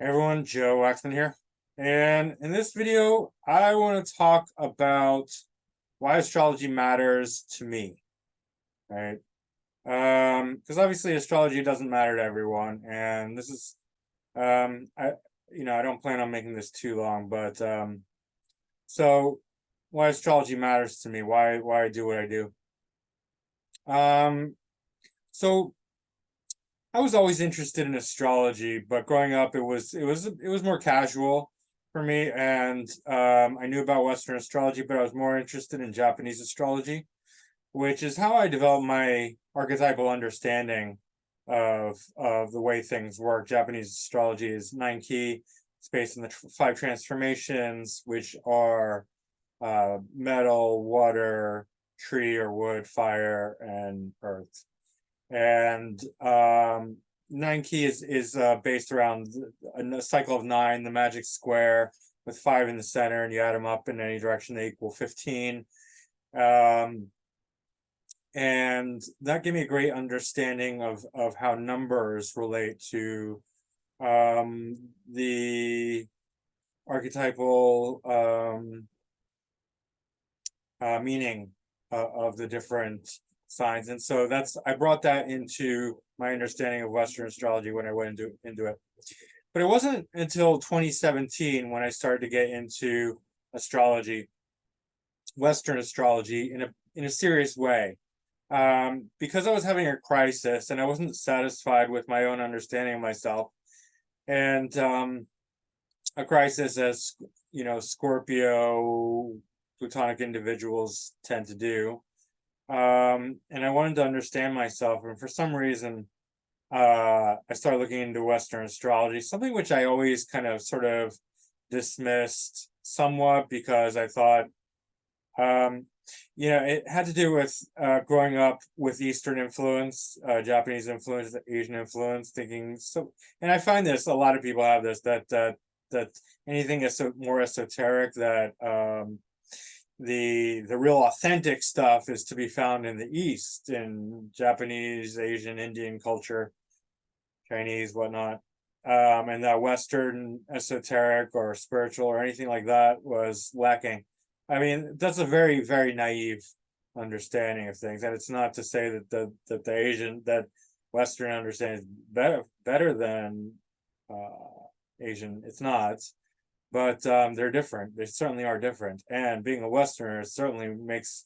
Hey everyone, Joe Waxman here. And in this video, I want to talk about why astrology matters to me, right? Because obviously astrology doesn't matter to everyone, and this is, I, I don't plan on making this too long, but so why astrology matters to me, why I do what I do. So I was always interested in astrology, but growing up, it was more casual for me, and I knew about Western astrology, but I was more interested in Japanese astrology, which is how I developed my archetypal understanding of the way things work. Japanese astrology is nine key. It's based on the five transformations, which are metal, water, tree or wood, fire, and earth. And nine key is based around a cycle of nine, the magic square with five in the center, and you add them up in any direction, they equal 15. And that gave me a great understanding of how numbers relate to the archetypal meaning of the different signs. And so I brought that into my understanding of Western astrology when I went into it. But it wasn't until 2017 when I started to get into astrology, Western astrology, in a serious way. Because I was having a crisis and I wasn't satisfied with my own understanding of myself. And a crisis, as Scorpio Plutonic individuals tend to do. And I wanted to understand myself, and for some reason, I started looking into Western astrology, something which I always kind of sort of dismissed somewhat because I thought, it had to do with growing up with Eastern influence, Japanese influence, Asian influence, thinking so. And I find this, a lot of people have this, that anything is so more esoteric, that the real authentic stuff is to be found in the East, in Japanese, Asian, Indian culture, Chinese, whatnot. And that Western esoteric or spiritual or anything like that was lacking. I mean, that's a very, very naive understanding of things, and it's not to say that Western understanding is better than Asian. It's not, but they're different. They certainly are different, and being a Westerner certainly makes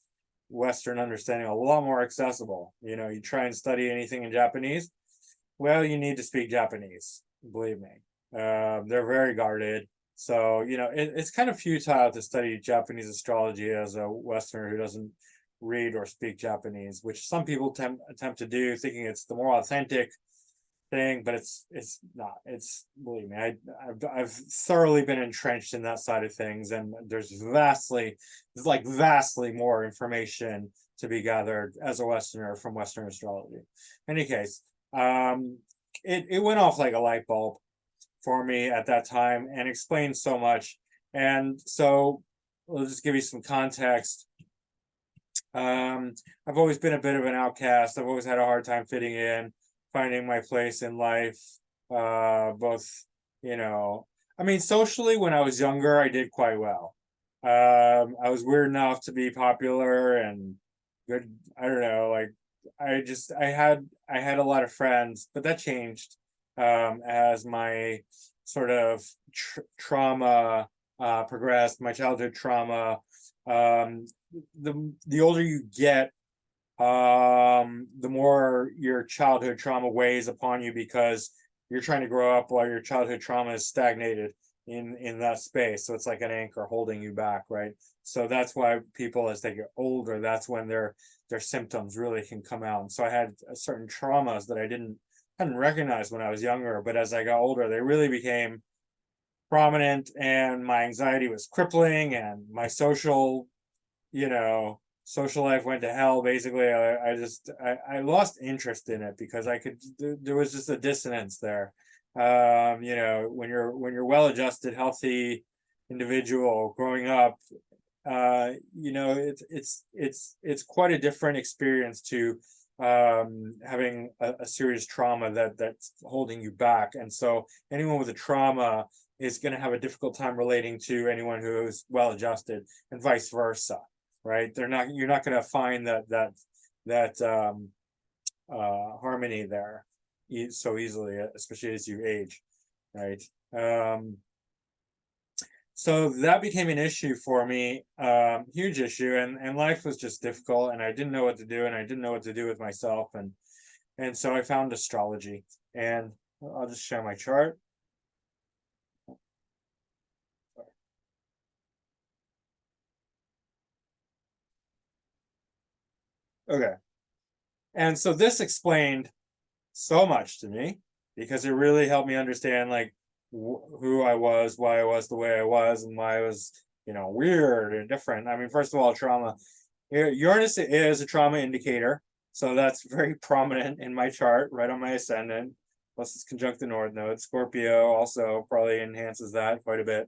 Western understanding a lot more accessible. You try and study anything in Japanese, well, you need to speak Japanese, believe me. They're very guarded. So, it's kind of futile to study Japanese astrology as a Westerner who doesn't read or speak Japanese, which some people attempt to do, thinking it's the more authentic thing, but it's not. It's, believe me, I've thoroughly been entrenched in that side of things, and there's vastly more information to be gathered as a Westerner from Western astrology. In any case, it went off like a light bulb for me at that time and explained so much. And so I'll just give you some context. I've always been a bit of an outcast. I've always had a hard time fitting in, finding my place in life. Both, I mean, socially, when I was younger, I did quite well. I was weird enough to be popular and good. I don't know, like I had a lot of friends, but that changed as my sort of trauma progressed, my childhood trauma. The older you get, the more your childhood trauma weighs upon you, because you're trying to grow up while your childhood trauma is stagnated in that space. So it's like an anchor holding you back, right? So that's why people, as they get older, that's when their symptoms really can come out. And so I had certain traumas that I hadn't recognized when I was younger, but as I got older, they really became prominent, and my anxiety was crippling, and my social life went to hell. Basically, I lost interest in it because there was just a dissonance there. When you're well-adjusted, healthy individual growing up, it's quite a different experience to having a serious trauma that's holding you back. And so anyone with a trauma is going to have a difficult time relating to anyone who is well adjusted, and vice versa, right? You're not going to find that harmony there so easily, especially as you age, right? So that became an issue for me, huge issue, and life was just difficult, and I didn't know what to do, and I didn't know what to do with myself, and so I found astrology, and I'll just share my chart. Okay, and so this explained so much to me, because it really helped me understand like who I was, why I was the way I was, and why I was, weird and different. I mean, first of all, trauma. Uranus is a trauma indicator, so that's very prominent in my chart, right on my ascendant. Plus, it's conjunct the North Node. Scorpio also probably enhances that quite a bit.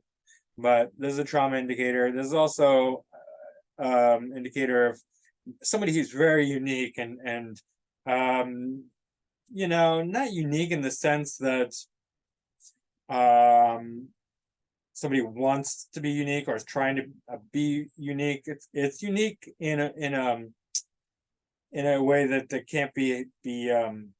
But this is a trauma indicator. This is also indicator of somebody who's very unique and not unique in the sense that somebody wants to be unique or is trying to be unique. It's unique in a way that can't be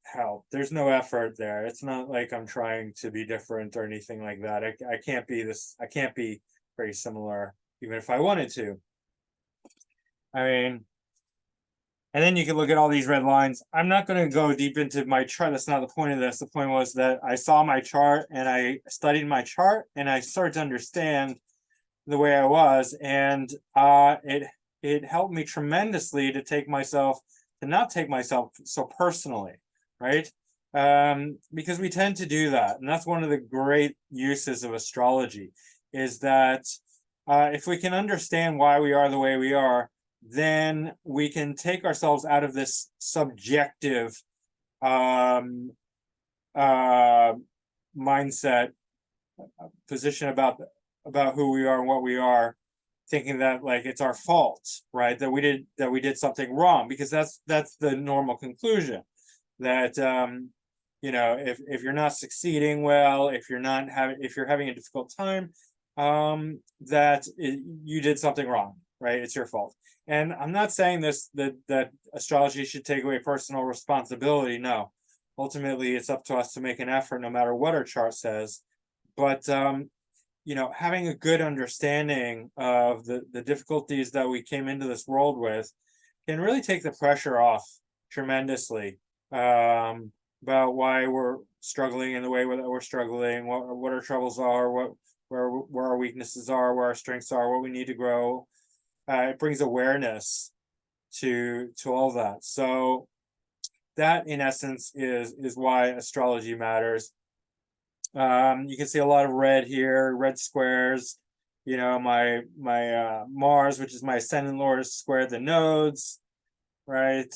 helped. There's no effort there. It's not like I'm trying to be different or anything like that. I can't be this. I can't be very similar, even if I wanted to. I mean, and then you can look at all these red lines. I'm not going to go deep into my chart. That's not the point of this. The point was that I saw my chart and I studied my chart and I started to understand the way I was, and it helped me tremendously to not take myself so personally, right? Because we tend to do that, and that's one of the great uses of astrology, is that if we can understand why we are the way we are, then we can take ourselves out of this subjective mindset position about who we are and what we are, thinking that like it's our fault, right? That we did something wrong, because that's the normal conclusion, that if you're not succeeding well, if you're having a difficult time, you did something wrong, right? It's your fault. And I'm not saying that astrology should take away personal responsibility. No, ultimately it's up to us to make an effort, no matter what our chart says. But having a good understanding of the difficulties that we came into this world with can really take the pressure off tremendously, about why we're struggling in the way that we're struggling, what our troubles are, where our weaknesses are, where our strengths are, what we need to grow. It brings awareness to all that. So that, in essence, is why astrology matters. You can see a lot of red here, red squares. My Mars, which is my ascendant lord, is squared the nodes, right?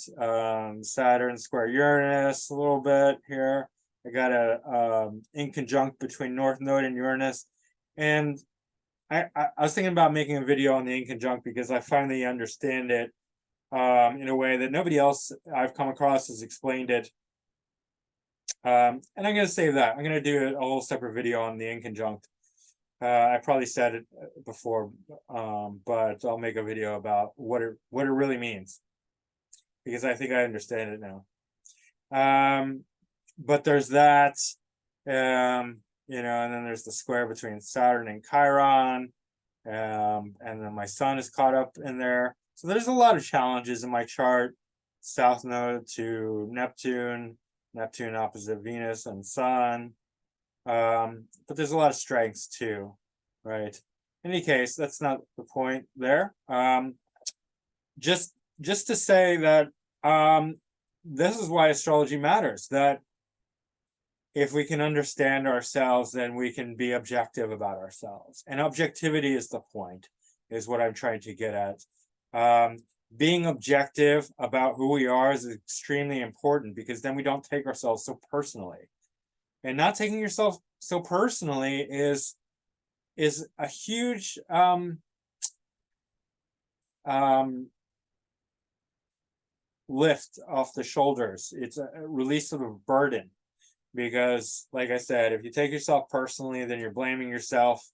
Saturn square Uranus a little bit here. I got a inconjunct between North Node and Uranus, and I was thinking about making a video on the inconjunct, because I finally understand it in a way that nobody else I've come across has explained it. And I'm going to save that. I'm going to do a whole separate video on the inconjunct. I probably said it before, but I'll make a video about what it really means, because I think I understand it now. But there's that, and then there's the square between Saturn and Chiron, and then my sun is caught up in there. So there's a lot of challenges in my chart. South node to Neptune opposite Venus and Sun. But there's a lot of strengths too, right? In any case, that's not the point there. Just to say that this is why astrology matters, that if we can understand ourselves, then we can be objective about ourselves. And objectivity is the point, is what I'm trying to get at. Being objective about who we are is extremely important, because then we don't take ourselves so personally. And not taking yourself so personally is a huge lift off the shoulders. It's a release of a burden, because like I said, if you take yourself personally, then you're blaming yourself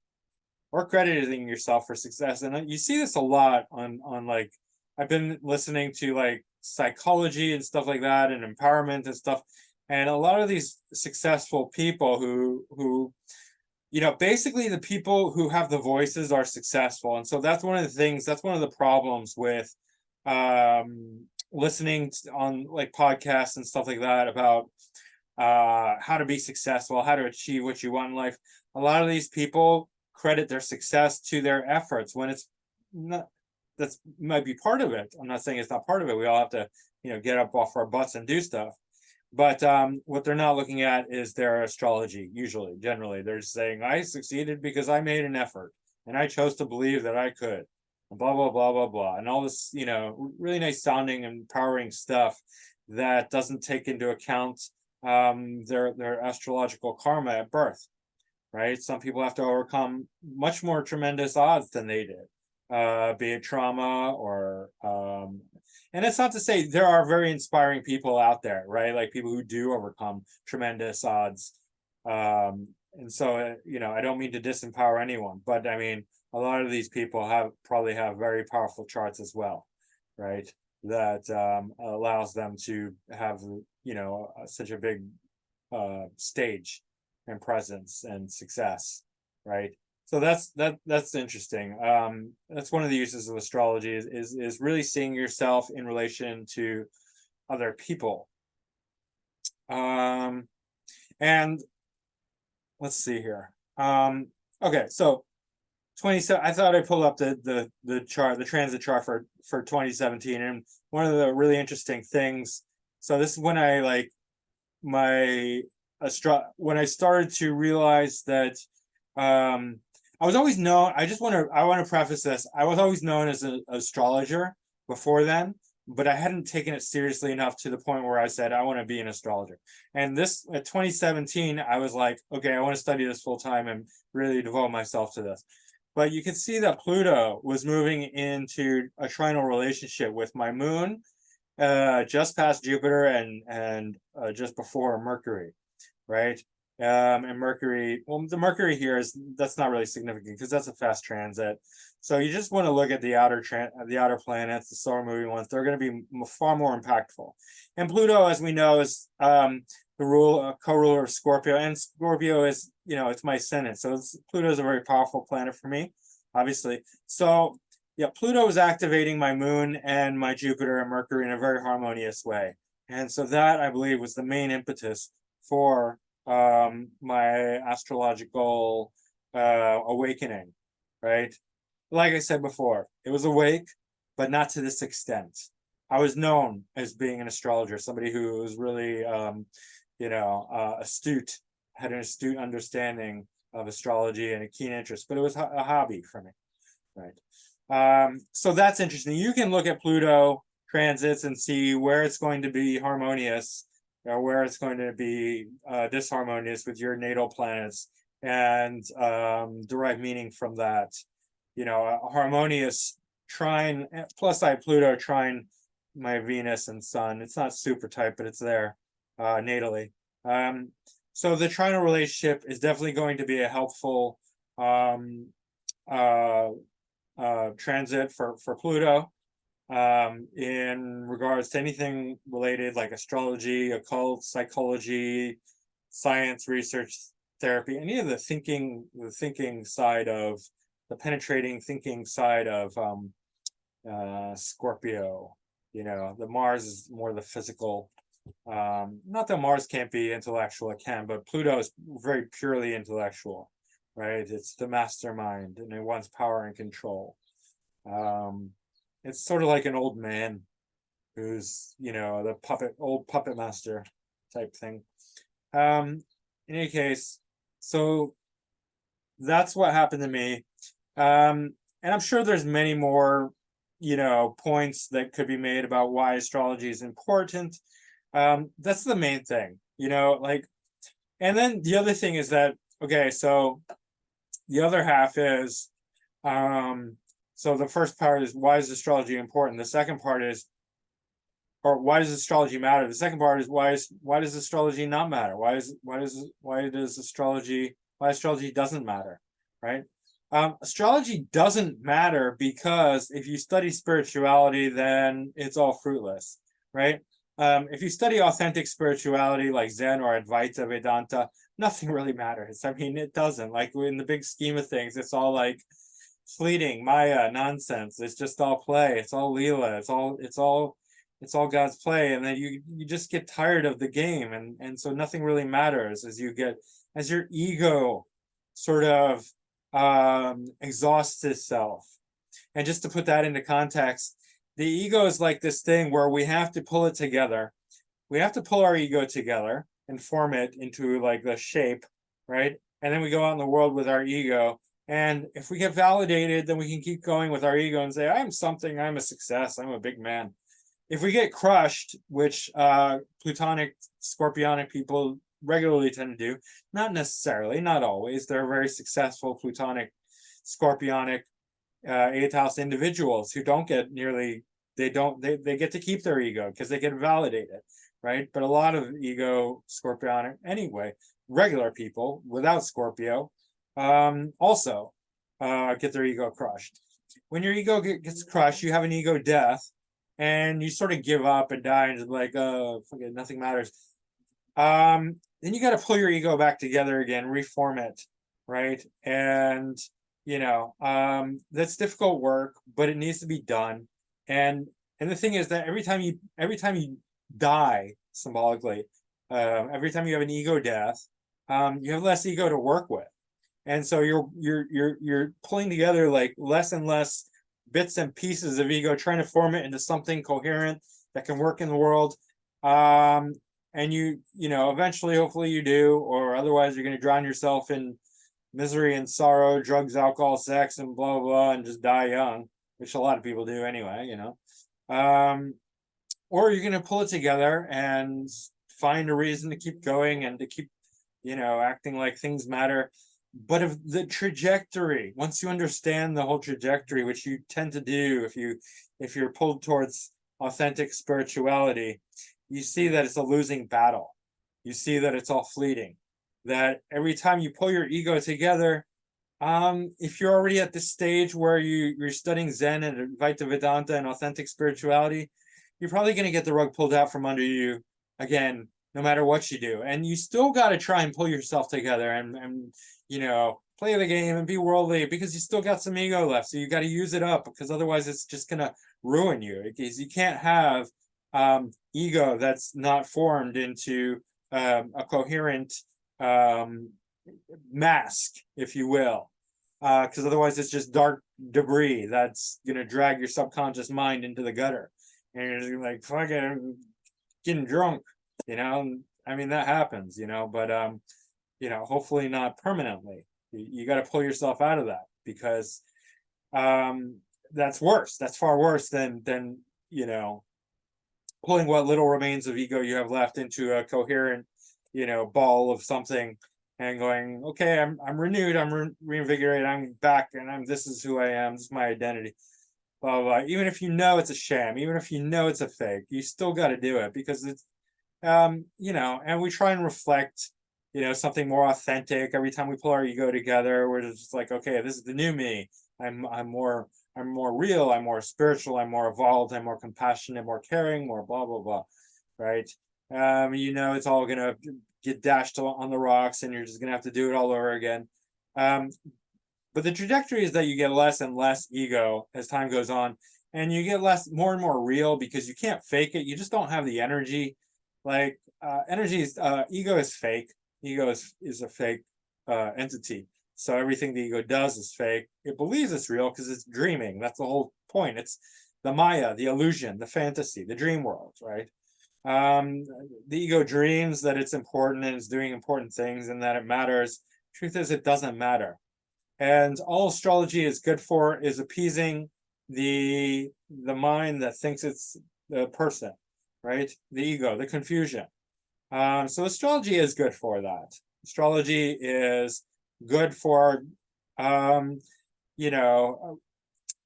or crediting yourself for success. And you see this a lot on like, I've been listening to like psychology and stuff like that, and empowerment and stuff, and a lot of these successful people who basically the people who have the voices are successful. And so that's one of the things, that's one of the problems with listening on like podcasts and stuff like that about how to be successful, how to achieve what you want in life. A lot of these people credit their success to their efforts, when it's not. That's might be part of it. I'm not saying it's not part of it. We all have to, get up off our butts and do stuff. But what they're not looking at is their astrology. Generally, they're saying, I succeeded because I made an effort and I chose to believe that I could. Blah blah blah blah blah, and all this, really nice sounding and empowering stuff that doesn't take into account their astrological karma at birth. Right? Some people have to overcome much more tremendous odds than they did, be it trauma or and it's not to say there are very inspiring people out there, right? Like people who do overcome tremendous odds. And so, I don't mean to disempower anyone, but I mean, a lot of these people probably have very powerful charts as well, right? That allows them to have, such a big stage and presence and success, right? So that's interesting. That's one of the uses of astrology is really seeing yourself in relation to other people. And let's see here. Okay, so 27. I thought I'd pull up the chart, the transit chart for 2017, and one of the really interesting things. So this is when I like when I started to realize that I was always known. I want to preface this. I was always known as an astrologer before then, but I hadn't taken it seriously enough to the point where I said I want to be an astrologer. And this at 2017, I was like, okay, I want to study this full time and really devote myself to this. But you can see that Pluto was moving into a trinal relationship with my moon, just past Jupiter and just before Mercury, right? And Mercury, well, the Mercury here that's not really significant because that's a fast transit. So you just want to look at the outer planets, the slower moving ones. They're going to be far more impactful. And Pluto, as we know, is the co-ruler of Scorpio, and Scorpio is, it's my ascendant. So Pluto is a very powerful planet for me, obviously. So yeah, Pluto is activating my moon and my Jupiter and Mercury in a very harmonious way. And so that, I believe, was the main impetus for my astrological awakening, right? Like I said before, it was awake, but not to this extent. I was known as being an astrologer, somebody who was really, astute, had an astute understanding of astrology and a keen interest, but it was a hobby for me, right? So that's interesting. You can look at Pluto transits and see where it's going to be harmonious, where it's going to be disharmonious with your natal planets, and derive meaning from that. A harmonious trine plus Pluto trine my Venus and Sun. It's not super tight, but it's there natally. So the trinal relationship is definitely going to be a helpful transit for Pluto. In regards to anything related like astrology, occult, psychology, science, research, therapy, any of the thinking side of the penetrating thinking side of Scorpio. The Mars is more the physical. Not that Mars can't be intellectual, it can, but Pluto is very purely intellectual, right? It's the mastermind and it wants power and control. It's sort of like an old man who's, the old puppet master type thing. In any case, so that's what happened to me. And I'm sure there's many more, points that could be made about why astrology is important. That's the main thing, and then the other thing is that, okay, so the other half is, so the first part is, why is astrology important? The second part is, or why does astrology matter? The second part is why does astrology not matter? Why astrology doesn't matter, right? Astrology doesn't matter because if you study spirituality, then it's all fruitless, right? If you study authentic spirituality like Zen or Advaita Vedanta, nothing really matters. I mean, it doesn't. Like in the big scheme of things, it's all like fleeting Maya nonsense. It's just all play. It's all Leela. It's all God's play, and then you just get tired of the game, and so nothing really matters as your ego sort of exhausts itself. And just to put that into context, the ego is like this thing where we have to pull it together. We have to pull our ego together and form it into like the shape, right? And then we go out in the world with our ego. And if we get validated, then we can keep going with our ego and say, I'm something, I'm a success, I'm a big man. If we get crushed, which Plutonic, Scorpionic people regularly tend to do, not necessarily, not always, they're very successful Plutonic, Scorpionic, 8th house individuals who don't get nearly, they get to keep their ego because they get validated, right? But a lot of ego Scorpionic, anyway, regular people without Scorpio also get their ego crushed. When your ego gets crushed, you have an ego death, and you sort of give up and die and like, forget, nothing matters. Then you got to pull your ego back together again, reform it, right? And that's difficult work, but it needs to be done. And the thing is that every time you die symbolically, every time you have an ego death, you have less ego to work with, and so you're pulling together like less and less bits and pieces of ego, trying to form it into something coherent that can work in the world. And eventually, hopefully you do, or otherwise you're going to drown yourself in misery and sorrow, drugs, alcohol, sex, and blah, blah, and just die young, which a lot of people do anyway, or you're going to pull it together and find a reason to keep going and to keep, acting like things matter. But if the trajectory, once you understand the whole trajectory, which you tend to do if you're pulled towards authentic spirituality, you see that it's a losing battle. You see that it's all fleeting. That every time you pull your ego together, if you're already at this stage where you're studying Zen and Advaita Vedanta and authentic spirituality, you're probably going to get the rug pulled out from under you again, no matter what you do. And you still got to try and pull yourself together and play the game and be worldly, because you still got some ego left. So you got to use it up, because otherwise it's just going to ruin you. Because you can't have ego that's not formed into a coherent mask, if you will. Because otherwise it's just dark debris that's going to drag your subconscious mind into the gutter. And you're just like, fucking getting drunk, I mean, that happens, but hopefully not permanently. You got to pull yourself out of that, because that's worse. That's far worse than pulling what little remains of ego you have left into a coherent, ball of something, and going, okay, I'm renewed, I'm reinvigorated, I'm back, and this is who I am, this is my identity. Blah, blah, blah. Even if it's a sham, even if it's a fake, you still got to do it, because it's and we try and reflect something more authentic every time we pull our ego together. We're just like, okay, this is the new me. I'm more real, I'm more spiritual, I'm more evolved, I'm more compassionate, more caring, more blah blah blah, right? It's all gonna get dashed on the rocks, and you're just gonna have to do it all over again. But the trajectory is that you get less and less ego as time goes on, and you get more and more real, because you can't fake it. You just don't have the energy. Like energy is ego is fake. Ego is a fake entity. So everything the ego does is fake. It believes it's real because it's dreaming. That's the whole point. It's the Maya, the illusion, the fantasy, the dream world, right? The ego dreams that it's important and it's doing important things and that it matters. Truth is, it doesn't matter. And all astrology is good for is appeasing the mind that thinks it's the person, right? The ego, the confusion. So astrology is good for that. Astrology is good for,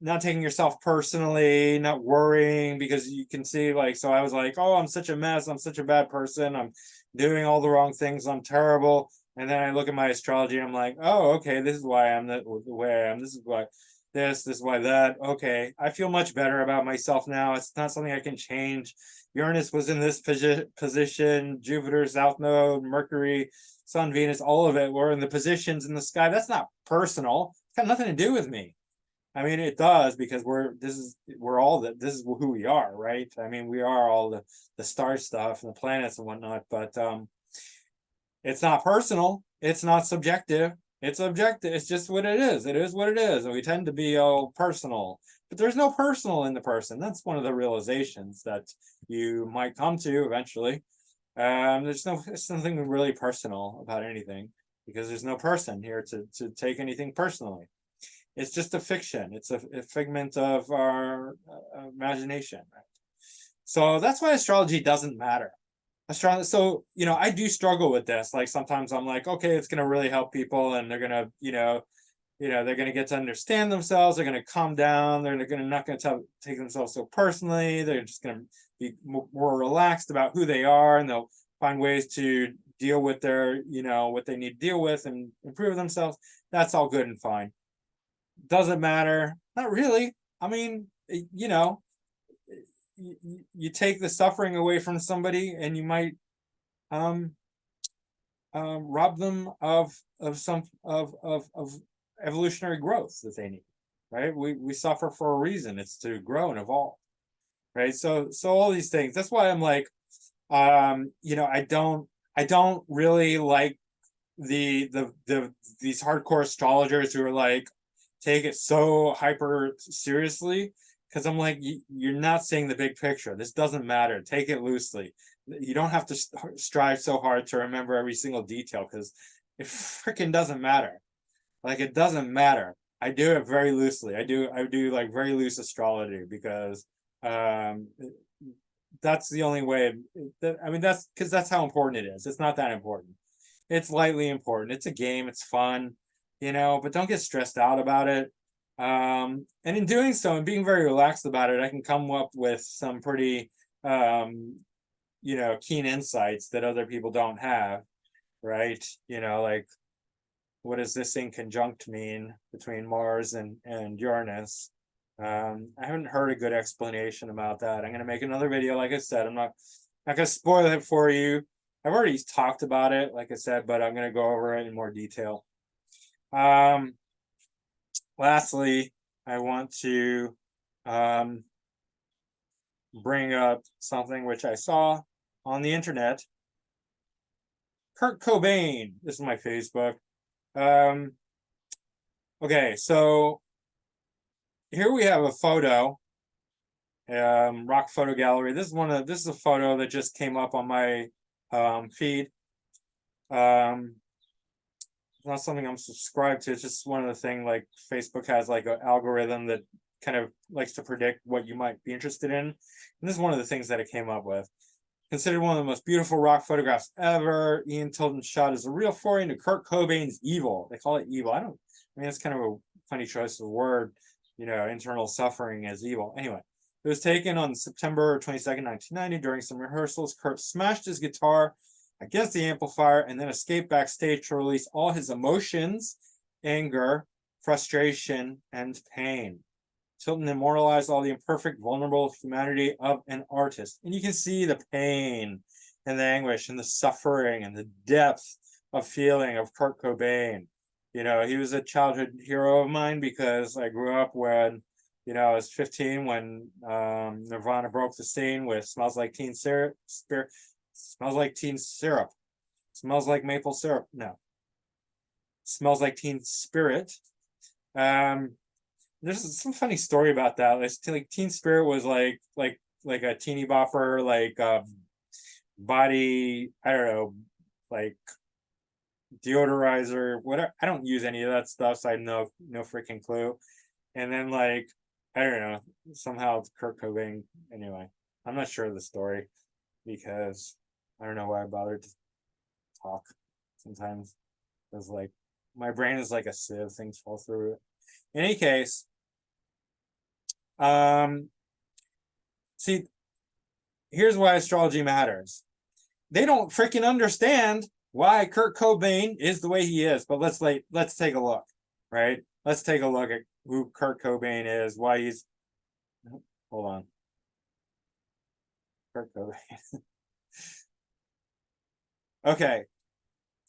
not taking yourself personally, not worrying, because you can see, like, so I was like, oh, I'm such a mess, I'm such a bad person, I'm doing all the wrong things, I'm terrible. And then I look at my astrology and I'm like, oh, okay, this is why I'm the way I am, this is why this is why that. Okay, I feel much better about myself now. It's not something I can change. Uranus was in this position, Jupiter, South Node, Mercury, Sun, Venus, all of it were in the positions in the sky. That's not personal. It's got nothing to do with me. I mean, it does, because we're all that, this is who we are, right? I mean, we are all the star stuff and the planets and whatnot, but it's not personal, it's not subjective, it's objective, it's just what it is what it is. And we tend to be all personal, but there's no personal in the person. That's one of the realizations that you might come to eventually. There's nothing really personal about anything, because there's no person here to take anything personally. It's just a fiction. It's a figment of our imagination, right? So that's why astrology doesn't matter. Astrology. So, I do struggle with this. Like, sometimes I'm like, okay, it's going to really help people, and they're going to, they're going to get to understand themselves. They're going to calm down. They're not going to take themselves so personally. They're just going to be more relaxed about who they are, and they'll find ways to deal with their, what they need to deal with and improve themselves. That's all good and fine. Doesn't matter. Not really. I mean, you take the suffering away from somebody, and you might rob them of some of evolutionary growth that they need, right? We suffer for a reason. It's to grow and evolve, right? So all these things. That's why I'm like, I don't really like these hardcore astrologers who are like, take it so hyper seriously, because I'm like, you're not seeing the big picture. This doesn't matter. Take it loosely. You don't have to strive so hard to remember every single detail, because it freaking doesn't matter. Like, it doesn't matter. I do it very loosely. I do like very loose astrology, because that's the only way. I mean, that's because that's how important it is. It's not that important. It's lightly important. It's a game. It's fun, but don't get stressed out about it. And in doing so, and being very relaxed about it, I can come up with some pretty, keen insights that other people don't have, right? Like, what does this in conjunct mean between Mars and Uranus? I haven't heard a good explanation about that. I'm going to make another video. Like I said, I'm not going to spoil it for you. I've already talked about it, like I said, but I'm going to go over it in more detail. Lastly, I want to bring up something which I saw on the internet. Kurt Cobain. This is my Facebook. Okay, so here we have a photo. Rock photo gallery. This is a photo that just came up on my feed. It's not something I'm subscribed to. It's just one of the things, like, Facebook has like an algorithm that kind of likes to predict what you might be interested in. And this is one of the things that it came up with. Considered one of the most beautiful rock photographs ever, Ian Tilden shot as a real foray into Kurt Cobain's evil. They call it evil. I mean, it's kind of a funny choice of word, internal suffering as evil. Anyway, it was taken on September 22nd, 1990. During some rehearsals, Kurt smashed his guitar against the amplifier and then escaped backstage to release all his emotions, anger, frustration, and pain. Tilton immortalized all the imperfect, vulnerable humanity of an artist. And you can see the pain and the anguish and the suffering and the depth of feeling of Kurt Cobain. He was a childhood hero of mine, because I grew up when, I was 15 when Nirvana broke the scene with Smells Like Teen Spirit. Smells Like Teen Syrup. Smells Like Maple Syrup. No. Smells Like Teen Spirit. There's some funny story about that. It's like Teen Spirit was like a teeny bopper, like body, I don't know, like deodorizer, whatever. I don't use any of that stuff, so I have no freaking clue. And then, like, I don't know, somehow it's Kurt Cobain. Anyway, I'm not sure of the story, because I don't know why I bothered to talk sometimes. Because, like, my brain is like a sieve, things fall through it. In any case, See, here's why astrology matters. They don't freaking understand why Kurt Cobain is the way he is. But let's take a look, right? Let's take a look at who Kurt Cobain is, why he's. Hold on. Kurt Cobain. Okay.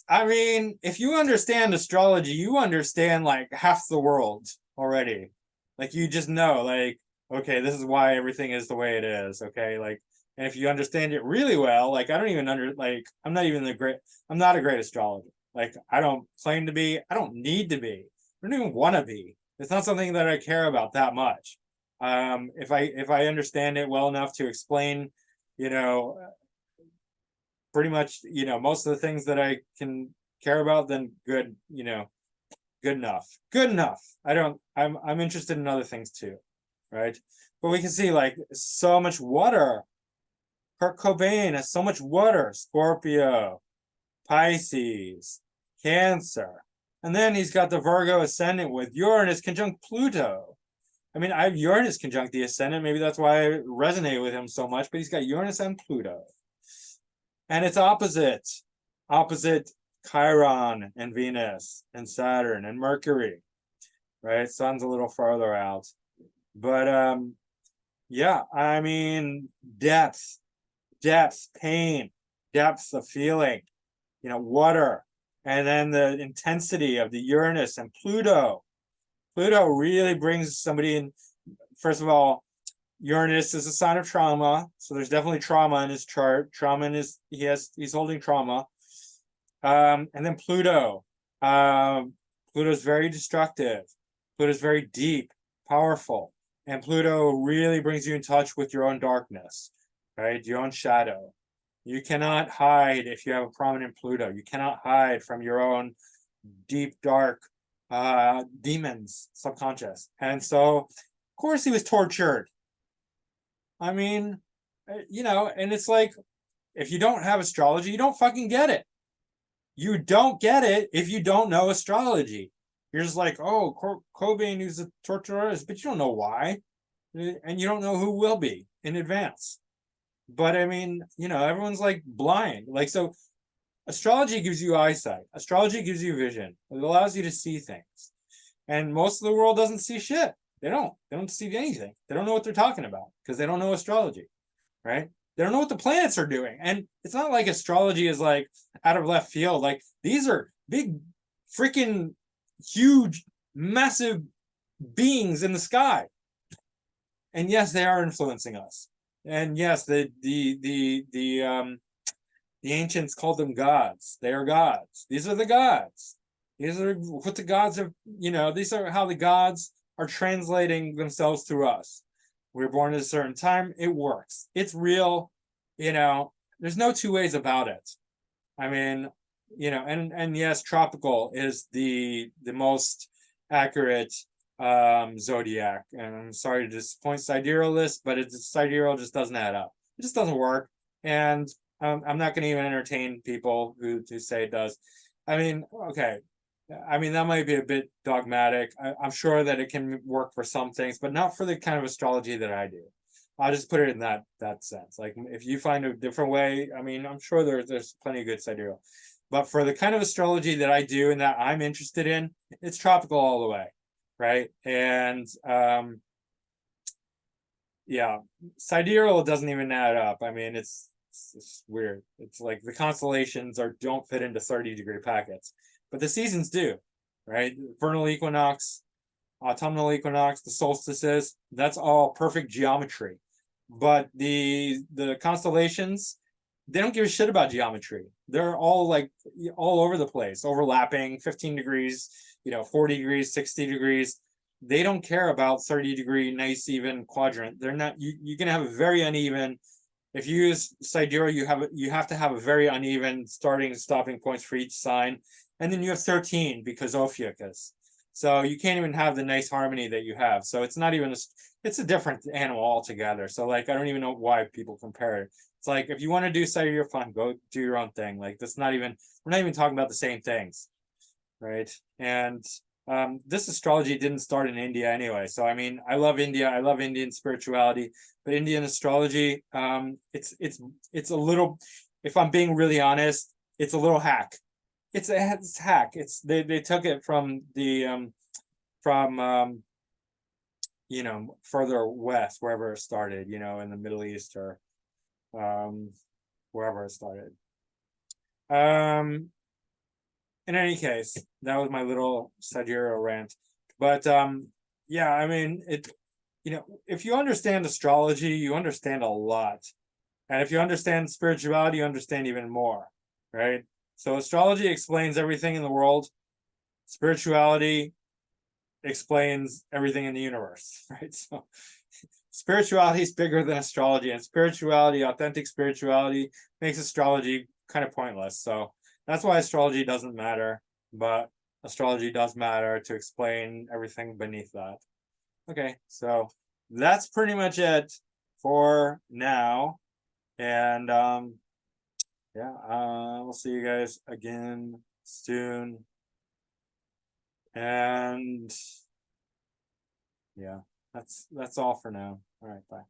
I mean, if you understand astrology, you understand like half the world already. Like you just know, like, okay, this is why everything is the way it is. Okay, like, and if you understand it really well, like I don't even I'm not even I'm not a great astrologer. Like I don't claim to be, I don't need to be, I don't even want to be. It's not something that I care about that much. If I understand it well enough to explain, you know, pretty much, most of the things that I can care about, then good, good enough. Good enough. I'm interested in other things too, right? But we can see like so much water. Kurt Cobain has so much water. Scorpio, Pisces, Cancer. And then he's got the Virgo ascendant with Uranus conjunct Pluto. I mean, I have Uranus conjunct the ascendant. Maybe that's why I resonate with him so much, but he's got Uranus and Pluto. And it's opposite Chiron and Venus and Saturn and Mercury, right? Sun's a little farther out. But yeah, I mean, depth, pain, depth of feeling, water. And then the intensity of the Uranus and Pluto. Pluto really brings somebody in. First of all, Uranus is a sign of trauma, so there's definitely trauma in his chart. Trauma in he's holding trauma. And then Pluto. Pluto's very destructive. Pluto's very deep, powerful, and Pluto really brings you in touch with your own darkness, right? Your own shadow. You cannot hide if you have a prominent Pluto. You cannot hide from your own deep, dark demons, subconscious. And so, of course, he was tortured. I mean, and it's like, if you don't have astrology, you don't fucking get it. You don't get it if you don't know astrology. You're just like, oh, Cobain is a torturer, but you don't know why. And you don't know who will be in advance. But I mean, everyone's like blind. Like, so astrology gives you eyesight. Astrology gives you vision. It allows you to see things. And most of the world doesn't see shit. They don't see anything. They don't know what they're talking about because they don't know astrology, right? They don't know what the planets are doing. And it's not like astrology is like out of left field. Like these are big, freaking huge, massive beings in the sky. And yes, they are influencing us. And yes, the ancients called them gods. They are gods. These are the gods. These are what the gods are, these are how the gods are translating themselves through us. We were born at a certain time. It works. It's real. There's no two ways about it. I mean, and yes, tropical is the most accurate zodiac. And I'm sorry to disappoint siderealists, but sidereal just doesn't add up. It just doesn't work. And I'm not going to even entertain people who say it does. I mean, okay. I mean, that might be a bit dogmatic. I'm sure that it can work for some things, but not for the kind of astrology that I do. I'll just put it in that sense. Like, if you find a different way, I mean, I'm sure there's plenty of good sidereal. But for the kind of astrology that I do and that I'm interested in, it's tropical all the way, right? And yeah, sidereal doesn't even add up. I mean, it's weird. It's like the constellations don't fit into 30-degree packets. But the seasons do, right? Vernal equinox, autumnal equinox, the solstices, that's all perfect geometry. But the constellations, they don't give a shit about geometry. They're all like all over the place, overlapping, 15 degrees, 40 degrees, 60 degrees. They don't care about 30-degree nice even quadrant. They're not, you're gonna have a very uneven. If you use sidereal, you have to have a very uneven starting and stopping points for each sign. And then you have 13 because Ophiuchus. So you can't even have the nice harmony that you have. So it's not even, it's a different animal altogether. So like, I don't even know why people compare it. It's like, if you want to do sidereal, fine, go do your own thing. Like, we're not even talking about the same things, right? And This astrology didn't start in India anyway. So I mean, I love India. I love Indian spirituality, but Indian astrology, it's a little, if I'm being really honest, it's a little hack. It's hack. It's they took it from the from further west, wherever it started, in the Middle East or um wherever it started. In any case, that was my little sidereal rant. But yeah, I mean, if you understand astrology, you understand a lot. And if you understand spirituality, you understand even more, right? So astrology explains everything in the world. Spirituality explains everything in the universe, right? So spirituality is bigger than astrology, and spirituality, authentic spirituality, makes astrology kind of pointless. So that's why astrology doesn't matter, but astrology does matter to explain everything beneath that. Okay, so that's pretty much it for now. And yeah, we'll see you guys again soon. And yeah, that's all for now. All right, bye.